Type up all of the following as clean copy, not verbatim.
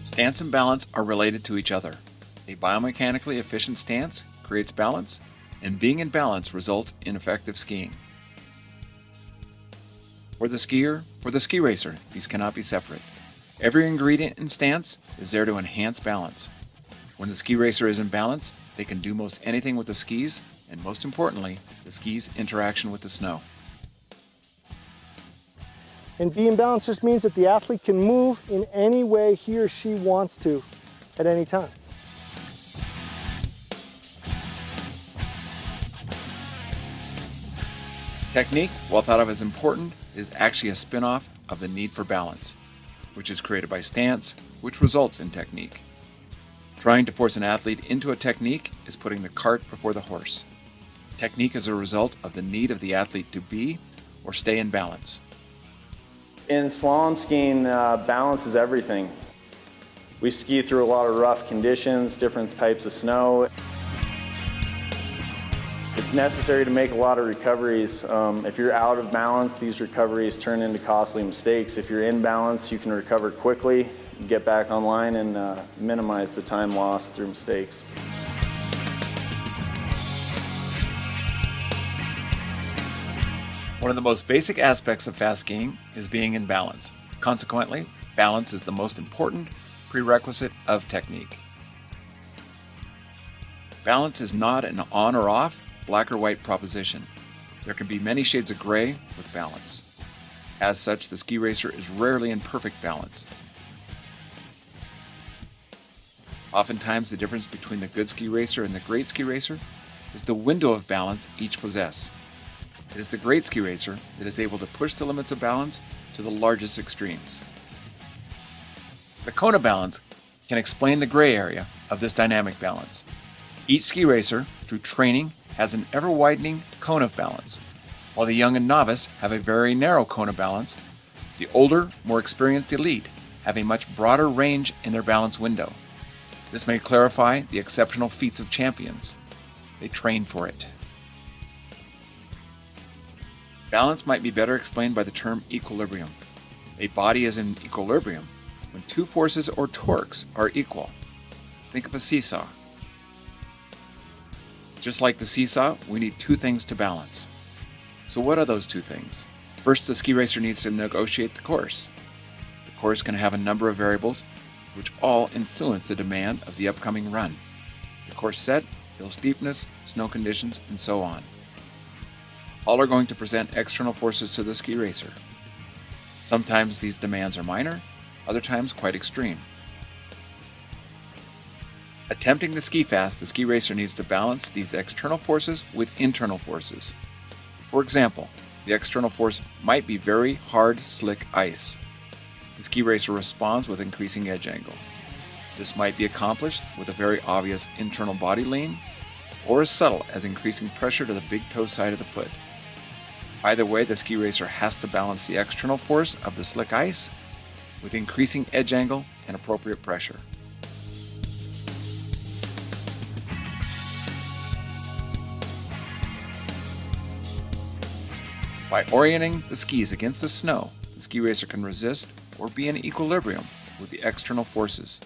Stance and balance are related to each other. A biomechanically efficient stance creates balance, and being in balance results in effective skiing. For the skier, for the ski racer, these cannot be separate. Every ingredient in stance is there to enhance balance. When the ski racer is in balance, they can do most anything with the skis, and most importantly, the skis' interaction with the snow. And being balanced just means that the athlete can move in any way he or she wants to at any time. Technique, while thought of as important, is actually a spin-off of the need for balance, which is created by stance, which results in technique. Trying to force an athlete into a technique is putting the cart before the horse. Technique is a result of the need of the athlete to be or stay in balance. In slalom skiing, balance is everything. We ski through a lot of rough conditions, different types of snow. It's necessary to make a lot of recoveries. If you're out of balance, these recoveries turn into costly mistakes. If you're in balance, you can recover quickly, get back online, and minimize the time lost through mistakes. One of the most basic aspects of fast skiing is being in balance. Consequently, balance is the most important prerequisite of technique. Balance is not an on or off, black or white proposition. There can be many shades of gray with balance. As such, the ski racer is rarely in perfect balance. Oftentimes, the difference between the good ski racer and the great ski racer is the window of balance each possess. It is the great ski racer that is able to push the limits of balance to the largest extremes. The Kona balance can explain the gray area of this dynamic balance. Each ski racer, through training, has an ever-widening cone of balance. While the young and novice have a very narrow cone of balance, the older, more experienced elite have a much broader range in their balance window. This may clarify the exceptional feats of champions. They train for it. Balance might be better explained by the term equilibrium. A body is in equilibrium when two forces or torques are equal. Think of a seesaw. Just like the seesaw, we need two things to balance. So what are those two things? First, the ski racer needs to negotiate the course. The course can have a number of variables which all influence the demand of the upcoming run. The course set, hill steepness, snow conditions, and so on. All are going to present external forces to the ski racer. Sometimes these demands are minor, other times quite extreme. Attempting to ski fast, the ski racer needs to balance these external forces with internal forces. For example, the external force might be very hard, slick ice. The ski racer responds with increasing edge angle. This might be accomplished with a very obvious internal body lean, or as subtle as increasing pressure to the big toe side of the foot. Either way, the ski racer has to balance the external force of the slick ice with increasing edge angle and appropriate pressure. By orienting the skis against the snow, the ski racer can resist or be in equilibrium with the external forces.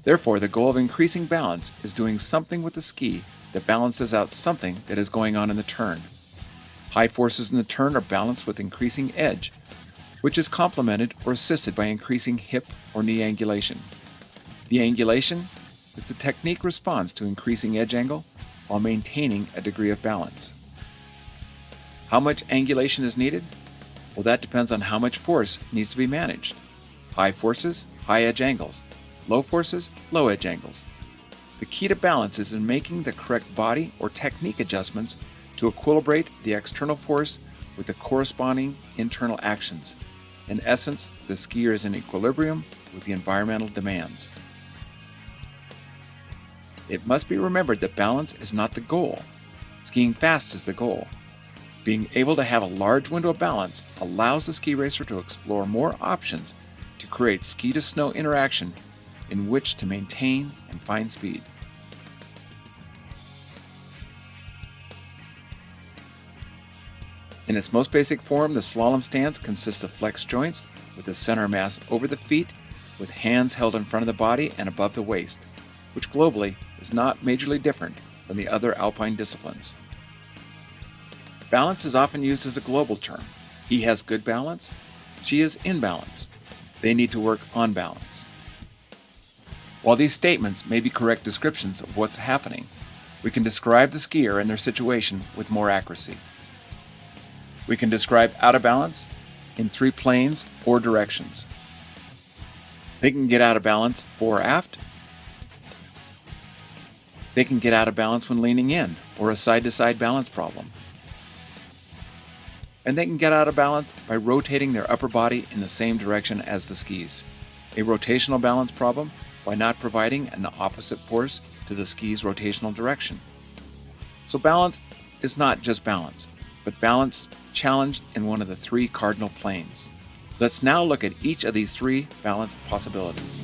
Therefore, the goal of increasing balance is doing something with the ski that balances out something that is going on in the turn. High forces in the turn are balanced with increasing edge, which is complemented or assisted by increasing hip or knee angulation. The angulation is the technique response to increasing edge angle while maintaining a degree of balance. How much angulation is needed? Well, that depends on how much force needs to be managed. High forces, high edge angles. Low forces, low edge angles. The key to balance is in making the correct body or technique adjustments to equilibrate the external force with the corresponding internal actions. In essence, the skier is in equilibrium with the environmental demands. It must be remembered that balance is not the goal. Skiing fast is the goal. Being able to have a large window of balance allows the ski racer to explore more options to create ski-to-snow interaction in which to maintain and find speed. In its most basic form, the slalom stance consists of flexed joints with the center mass over the feet with hands held in front of the body and above the waist, which globally is not majorly different from the other alpine disciplines. Balance is often used as a global term. He has good balance. She is in balance. They need to work on balance. While these statements may be correct descriptions of what's happening, we can describe the skier and their situation with more accuracy. We can describe out of balance in 3 planes or directions. They can get out of balance fore or aft. They can get out of balance when leaning in or a side-to-side balance problem. And they can get out of balance by rotating their upper body in the same direction as the skis. A rotational balance problem by not providing an opposite force to the ski's rotational direction. So balance is not just balance, but balance challenged in one of the 3 cardinal planes. Let's now look at each of these 3 balance possibilities.